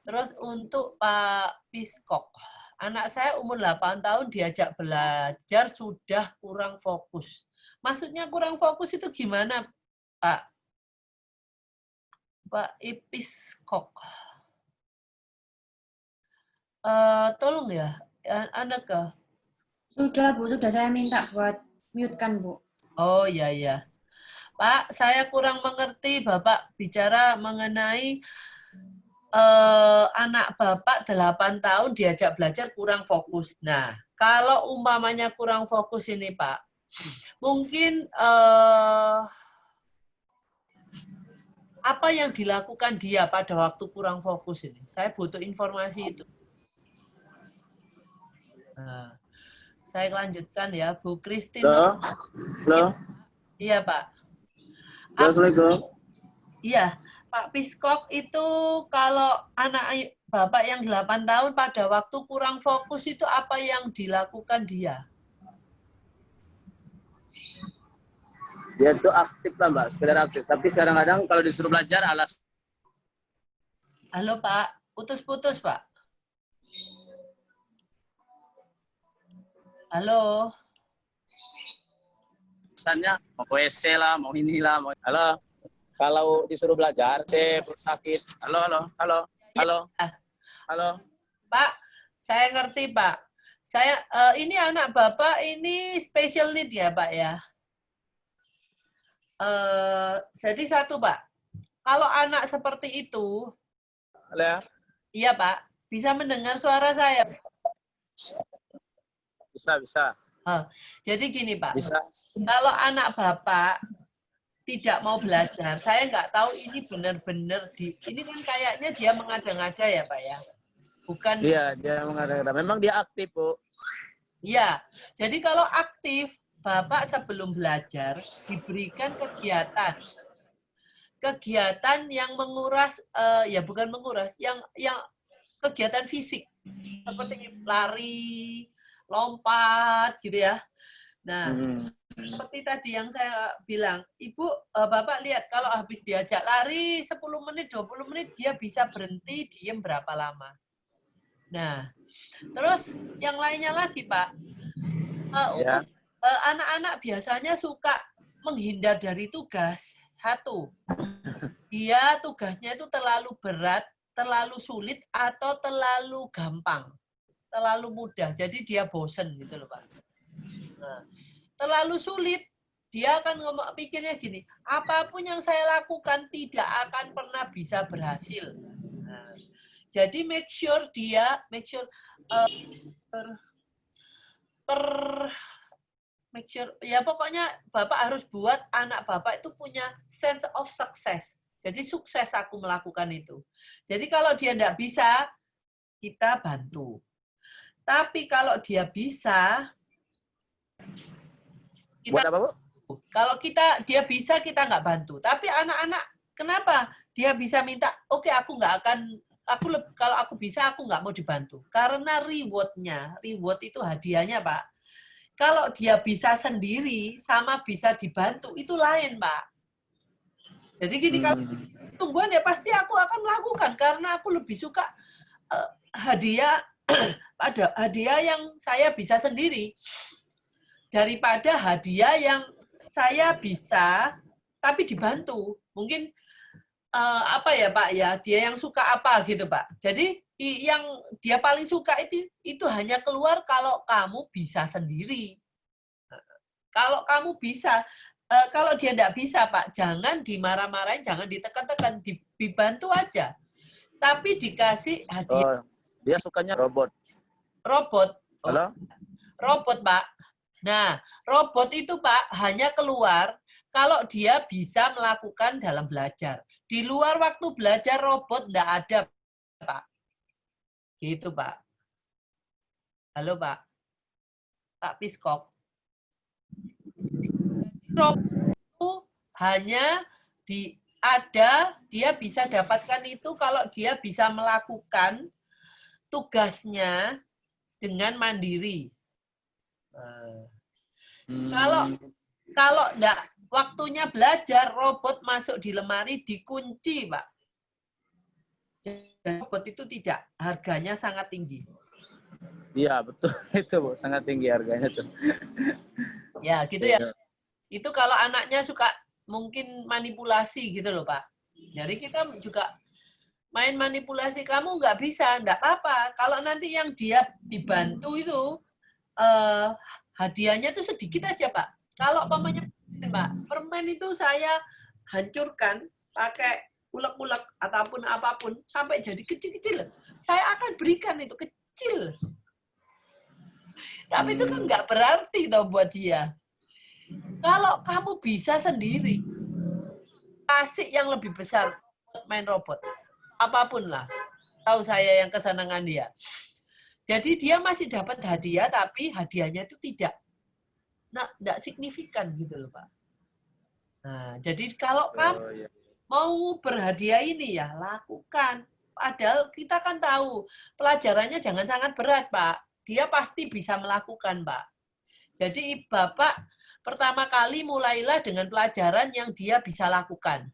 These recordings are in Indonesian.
Terus untuk Pak Piskok, anak saya umur 8 tahun diajak belajar sudah kurang fokus. Maksudnya kurang fokus itu gimana, Pak? Pak Ipiskok. Tolong ya, anak ke. Sudah, Bu. Sudah saya minta buat mute-kan, Bu. Oh, iya, iya. Pak, saya kurang mengerti Bapak bicara mengenai anak Bapak 8 tahun diajak belajar kurang fokus. Nah, kalau umpamanya kurang fokus ini, Pak, mungkin apa yang dilakukan dia pada waktu kurang fokus ini? Saya butuh informasi itu. Nah, saya lanjutkan ya, Bu Christine. Halo. Iya, Pak. Assalamualaikum. Iya, Pak Piskok itu kalau anak Bapak yang 8 tahun pada waktu kurang fokus itu apa yang dilakukan dia? Dia tuh aktif lah Mbak, sekedar aktif. Tapi kadang-kadang kalau disuruh belajar alas. Halo Pak, putus-putus Pak. Halo. Alasannya mau WC lah, mau inilah, mau. Halo. Kalau disuruh belajar, saya sakit. Halo. Pak, saya ngerti Pak. Saya ini anak Bapak ini special need ya Pak ya. Jadi satu Pak, kalau anak seperti itu, halo ya. Iya Pak, bisa mendengar suara saya. Bisa. Jadi gini Pak, Bisa. kalau anak Bapak tidak mau belajar, saya nggak tahu ini benar-benar ini kan kayaknya dia mengada-ngada ya Pak ya, bukan? Iya, dia mengada-ngada. Memang dia aktif Bu. Iya, jadi kalau aktif, Bapak sebelum belajar diberikan kegiatan yang menguras, ya bukan menguras, yang kegiatan fisik seperti lari, lompat, gitu ya. Nah, seperti tadi yang saya bilang, Ibu, Bapak lihat kalau habis diajak lari 10 menit, 20 menit, dia bisa berhenti, diem berapa lama. Nah, terus yang lainnya lagi, Pak, untuk anak-anak biasanya suka menghindar dari tugas. Satu, dia tugasnya itu terlalu berat, terlalu sulit, atau terlalu gampang, terlalu mudah. Jadi dia bosen gitu loh, Pak. Nah, terlalu sulit, dia akan pikirnya gini, apapun yang saya lakukan tidak akan pernah bisa berhasil. Nah, jadi make sure ya pokoknya Bapak harus buat anak Bapak itu punya sense of success. Jadi sukses aku melakukan itu. Jadi kalau dia tidak bisa, kita bantu. Tapi kalau dia bisa, Buat apa Bu? Kalau dia bisa, kita nggak bantu. Tapi anak-anak, kenapa? Dia bisa minta, oke, aku nggak akan, kalau aku bisa, aku nggak mau dibantu. Karena reward itu hadiahnya, Pak. Kalau dia bisa sendiri, sama bisa dibantu, itu lain, Pak. Jadi gini, kalau tungguan ya pasti aku akan melakukan, karena aku lebih suka hadiah yang saya bisa sendiri, daripada hadiah yang saya bisa tapi dibantu. Mungkin apa ya Pak ya, dia yang suka apa gitu Pak. Jadi yang dia paling suka itu hanya keluar kalau kamu bisa sendiri. Kalau kamu bisa, kalau dia tidak bisa Pak, jangan dimarah-marahin, jangan ditekan-tekan, dibantu aja. Tapi dikasih hadiah. Oh, dia sukanya robot. Robot. Halo? Robot Pak. Nah, robot itu Pak hanya keluar kalau dia bisa melakukan dalam belajar. Di luar waktu belajar robot enggak ada, Pak. Gitu, Pak. Halo, Pak. Pak Piskok. Robot itu hanya dia bisa dapatkan itu kalau dia bisa melakukan tugasnya dengan mandiri. Kalau enggak waktunya belajar, robot masuk di lemari dikunci, Pak. Dan robot itu tidak, harganya sangat tinggi. Iya, betul. Itu, Bu. Sangat tinggi harganya tuh. Ya, gitu ya. Itu kalau anaknya suka mungkin manipulasi gitu loh, Pak. Jadi kita juga main manipulasi, kamu nggak bisa, nggak apa-apa. Kalau nanti yang dia dibantu itu, hadiahnya tuh sedikit aja, Pak. Kalau pamannya, Pak, permen itu saya hancurkan pakai ulek-ulek ataupun apapun sampai jadi kecil-kecil. Saya akan berikan itu kecil. Tapi itu kan nggak berarti toh buat dia. Kalau kamu bisa sendiri, kasih yang lebih besar buat main robot. Apapun lah. Tahu saya yang kesenangan dia. Jadi dia masih dapat hadiah, tapi hadiahnya itu tidak signifikan gitu loh, Pak. Nah, jadi kalau kamu mau berhadiah ini ya lakukan. Padahal kita kan tahu pelajarannya jangan sangat berat, Pak. Dia pasti bisa melakukan, Pak. Jadi Bapak pertama kali mulailah dengan pelajaran yang dia bisa lakukan.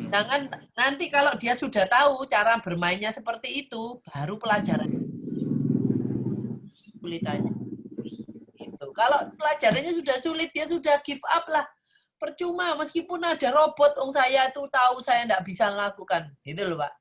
Jangan nanti kalau dia sudah tahu cara bermainnya seperti itu, baru pelajaran sulitannya. Gitu. Kalau pelajarannya sudah sulit, dia sudah give up lah. Percuma, meskipun ada robot, saya tuh tahu saya nggak bisa melakukan. Gitu loh, Pak.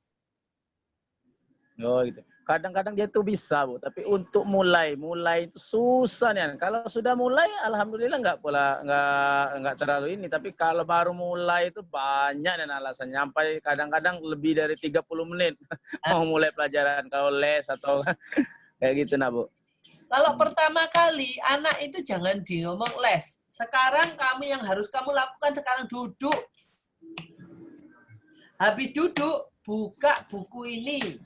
Oh, gitu. Kadang-kadang dia tuh bisa, Bu, tapi untuk mulai itu susah nih. Kalau sudah mulai, alhamdulillah nggak terlalu ini. Tapi kalau baru mulai itu banyak dan alasannya. Sampai kadang-kadang lebih dari 30 menit mau mulai pelajaran. Kalau les atau kayak gitu, nah, Bu. Kalau pertama kali, anak itu jangan ngomong les. Sekarang kamu yang harus kamu lakukan sekarang duduk. Habis duduk, buka buku ini.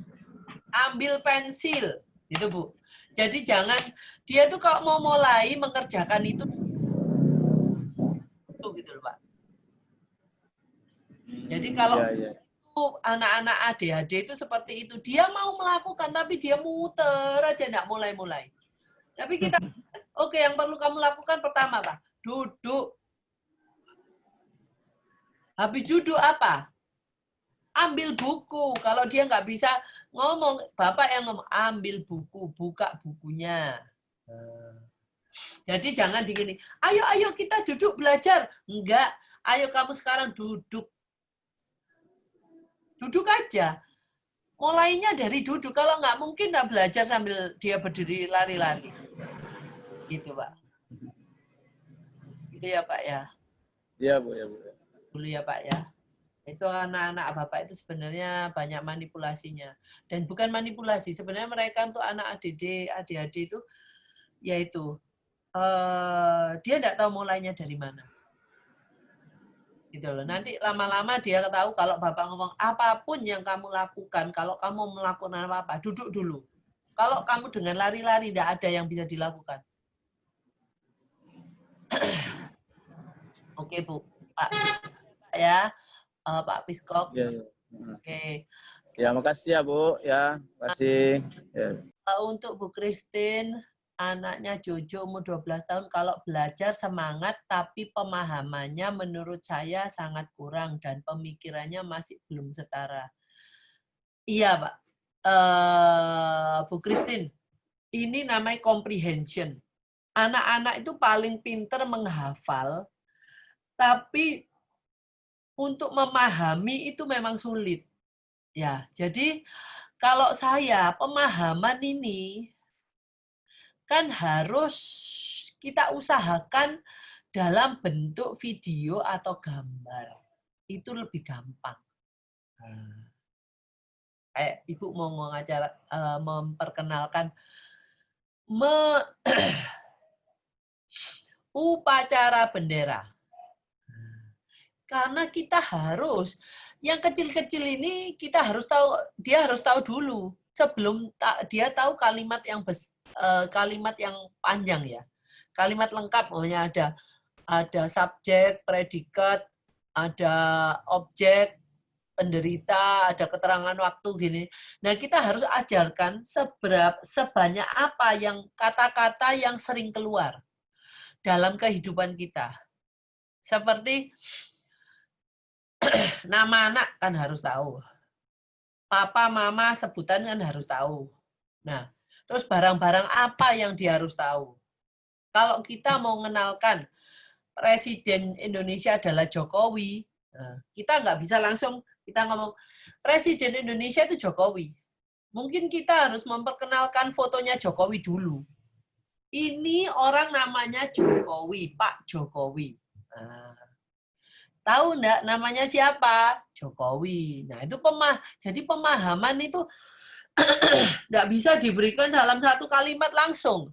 Ambil pensil, gitu Bu. Jadi jangan dia tuh kalau mau mulai mengerjakan itu gitu loh, Pak. Jadi kalau anak-anak ADHD itu seperti itu, dia mau melakukan tapi dia muter aja enggak mulai-mulai. Tapi kita oke, yang perlu kamu lakukan pertama apa? Duduk. Habis duduk apa? Ambil buku. Kalau dia nggak bisa ngomong, Bapak yang ngomong, ambil buku, buka bukunya. Jadi jangan digini, ayo kita duduk belajar. Enggak, ayo kamu sekarang duduk. Duduk aja. Mulainya dari duduk. Kalau nggak mungkin nggak belajar sambil dia berdiri lari-lari. Gitu, Pak. Gitu ya, Pak ya. Iya, Bu, ya, Bu. Dulu ya, Pak ya. Itu anak-anak Bapak itu sebenarnya banyak manipulasinya. Dan bukan manipulasi, sebenarnya mereka untuk anak ADHD itu, yaitu dia tidak tahu mulainya dari mana. Gitu loh. Nanti lama-lama dia tahu kalau Bapak ngomong, apapun yang kamu lakukan, kalau kamu melakukan apa-apa, duduk dulu. Kalau kamu dengan lari-lari, tidak ada yang bisa dilakukan. Oke, Bu. Pak ya. Pak Piskok. Ya, ya. Oke. Ya, makasih ya, Bu. Ya, makasih. Ya. Untuk Bu Christine, anaknya Jojo umur 12 tahun, kalau belajar semangat, tapi pemahamannya menurut saya sangat kurang dan pemikirannya masih belum setara. Iya, Pak. Bu Christine, ini namanya comprehension. Anak-anak itu paling pinter menghafal, tapi untuk memahami itu memang sulit. Ya, jadi kalau saya pemahaman ini kan harus kita usahakan dalam bentuk video atau gambar. Itu lebih gampang. Ibu mau mengajar memperkenalkan upacara bendera. Karena kita harus yang kecil-kecil ini kita harus tahu, dia harus tahu dulu sebelum dia tahu kalimat yang panjang ya. Kalimat lengkap, pokoknya ada subjek, predikat, ada objek, penderita, ada keterangan waktu gini. Nah, kita harus ajarkan sebanyak apa yang kata-kata yang sering keluar dalam kehidupan kita. Seperti Nama anak kan harus tahu. Papa, mama, sebutan kan harus tahu. Nah, terus barang-barang apa yang dia harus tahu? Kalau kita mau mengenalkan Presiden Indonesia adalah Jokowi, nah, kita nggak bisa langsung kita ngomong, Presiden Indonesia itu Jokowi. Mungkin kita harus memperkenalkan fotonya Jokowi dulu. Ini orang namanya Jokowi, Pak Jokowi. Nah, tahu enggak namanya siapa? Jokowi. Nah, itu jadi pemahaman itu enggak bisa diberikan dalam satu kalimat langsung.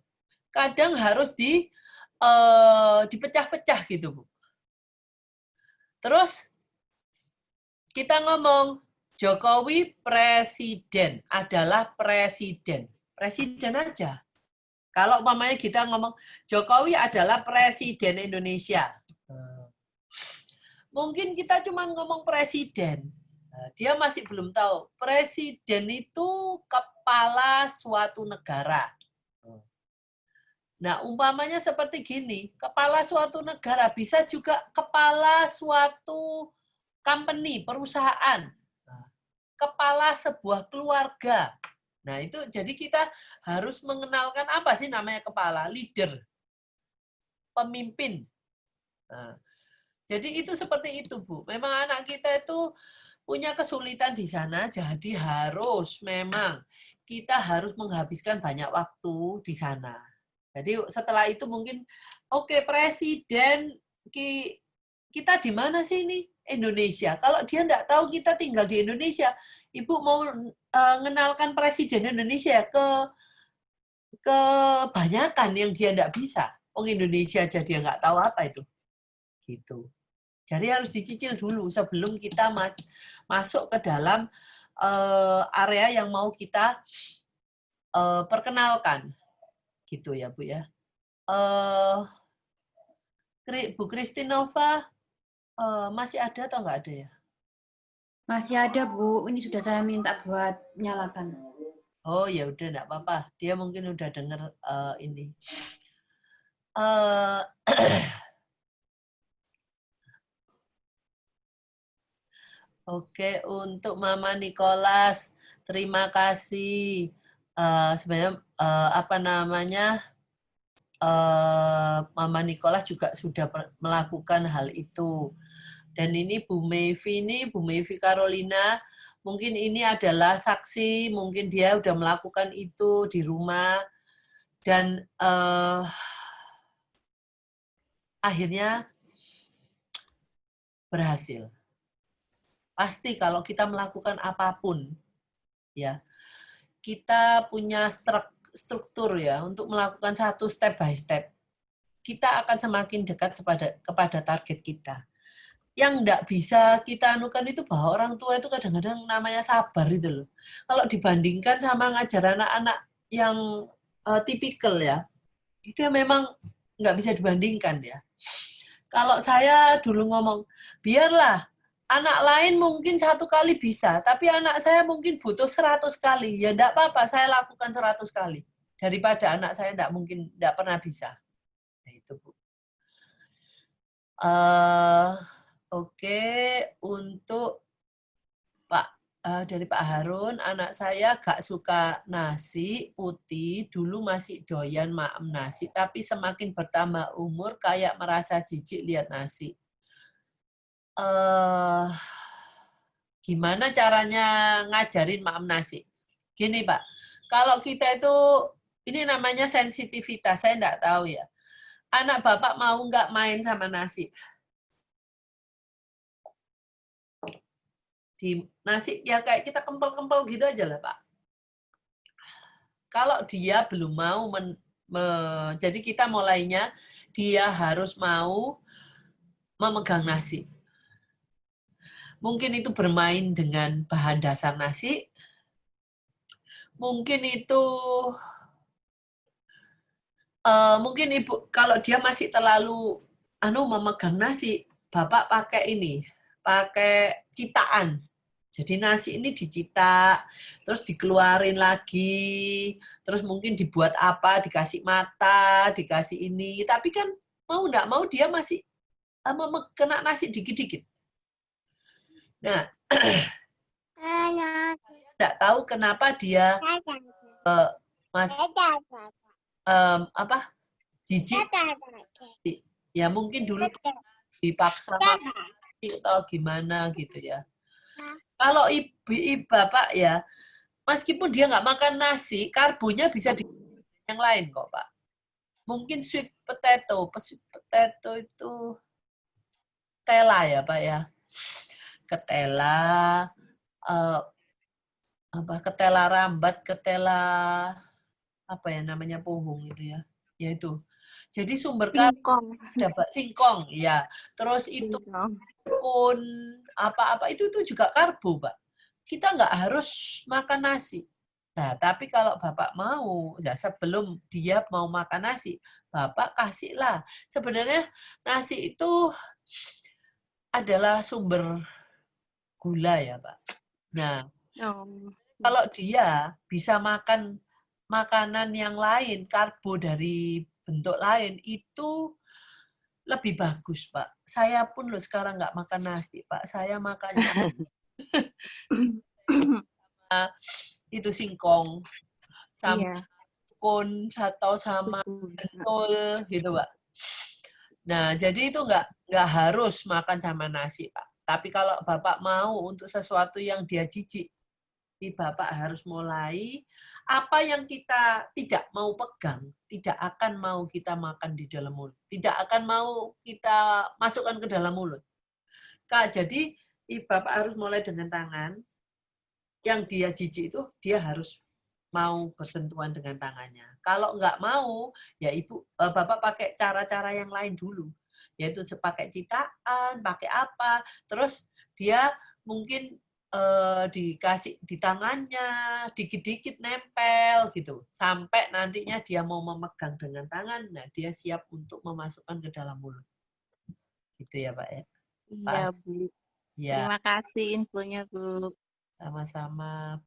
Kadang harus dipecah-pecah gitu, Bu. Terus kita ngomong Jokowi presiden, adalah presiden. Presiden aja. Kalau umpamanya kita ngomong Jokowi adalah presiden Indonesia. Mungkin kita cuma ngomong presiden. Dia masih belum tahu. Presiden itu kepala suatu negara. Nah, umpamanya seperti gini, kepala suatu negara bisa juga kepala suatu company, perusahaan. Kepala sebuah keluarga. Nah, itu jadi kita harus mengenalkan apa sih namanya kepala, leader, pemimpin. Nah, jadi itu seperti itu, Bu. Memang anak kita itu punya kesulitan di sana, jadi memang kita harus menghabiskan banyak waktu di sana. Jadi setelah itu mungkin, oke, presiden, kita di mana sih ini? Indonesia. Kalau dia enggak tahu kita tinggal di Indonesia, Ibu mau mengenalkan presiden Indonesia kebanyakan yang dia enggak bisa. Indonesia aja dia enggak tahu apa itu. Gitu. Jadi harus dicicil dulu sebelum kita masuk ke dalam area yang mau kita perkenalkan. Gitu ya, Bu ya. Bu Kristinova masih ada atau enggak ada ya? Masih ada, Bu. Ini sudah saya minta buat nyalakan. Oh, ya udah enggak apa-apa. Dia mungkin udah dengar ini. Oke, untuk Mama Nicholas, terima kasih. Sebenarnya Mama Nicholas juga sudah melakukan hal itu. Dan ini Bu Mayvi Carolina, mungkin ini adalah saksi, mungkin dia sudah melakukan itu di rumah. Dan akhirnya berhasil. Pasti kalau kita melakukan apapun, ya, kita punya struktur ya untuk melakukan satu step by step. Kita akan semakin dekat kepada target kita. Yang enggak bisa kita anukan itu bahwa orang tua itu kadang-kadang namanya sabar itu loh. Kalau dibandingkan sama ngajar anak-anak yang tipikal ya, itu memang nggak bisa dibandingkan ya. Kalau saya dulu ngomong, biarlah anak lain mungkin 1 kali bisa, tapi anak saya mungkin butuh 100 kali. Ya enggak apa-apa, saya lakukan 100 kali. Daripada anak saya enggak pernah bisa. Nah, itu, Bu. Oke, untuk dari Pak Harun, anak saya gak suka nasi putih, dulu masih doyan maem nasi, tapi semakin bertambah umur kayak merasa jijik lihat nasi. Gimana caranya ngajarin maem nasi? Gini, Pak, kalau kita itu, ini namanya sensitivitas, saya enggak tahu ya. Anak Bapak mau nggak main sama nasi? Di nasi, ya kayak kita kempel-kempel gitu aja lah, Pak. Kalau dia belum mau, jadi kita mulainya, dia harus mau memegang nasi. Mungkin itu bermain dengan bahan dasar nasi. Mungkin itu, mungkin Ibu, kalau dia masih terlalu memegang nasi, Bapak pakai ini, pakai citaan. Jadi nasi ini dicita, terus dikeluarin lagi, terus mungkin dibuat apa, dikasih mata, dikasih ini. Tapi kan mau enggak mau dia masih kena nasi dikit-dikit. Nah, tidak tahu kenapa dia jijik. Ya mungkin dulu dipaksa makan atau gimana gitu ya. Kalau ibu bapak ya, meskipun dia nggak makan nasi, karbonya bisa di yang lain kok Pak. Mungkin sweet potato itu ketela ya Pak ya. Ketela, ketela rambat, ketela apa ya namanya pohong itu ya. Ya itu. Jadi sumber karbo dapat singkong ya. Terus itu kun apa-apa itu juga karbo, Pak. Kita nggak harus makan nasi. Nah, tapi kalau Bapak mau, ya sebelum dia mau makan nasi, Bapak kasihlah. Sebenarnya nasi itu adalah sumber gula ya, Pak. Nah, kalau dia bisa makan makanan yang lain, karbo dari bentuk lain, itu lebih bagus, Pak. Saya pun loh sekarang nggak makan nasi, Pak. Saya makannya itu singkong, sama kun, atau sama betul gitu, Pak. Nah, jadi itu nggak harus makan sama nasi, Pak. Tapi kalau Bapak mau untuk sesuatu yang dia jijik, Bapak harus mulai apa yang kita tidak mau pegang, tidak akan mau kita makan di dalam mulut, tidak akan mau kita masukkan ke dalam mulut. Kak, jadi Bapak harus mulai dengan tangan. Yang dia jijik itu dia harus mau bersentuhan dengan tangannya. Kalau nggak mau, ya Bapak pakai cara-cara yang lain dulu, yaitu pakai citaan, pakai apa, terus dia mungkin dikasih di tangannya, dikit-dikit nempel gitu, sampai nantinya dia mau memegang dengan tangan, nah dia siap untuk memasukkan ke dalam mulut. Gitu ya Pak ya. Iya Bu. Ya. Terima kasih infonya Bu. Sama-sama.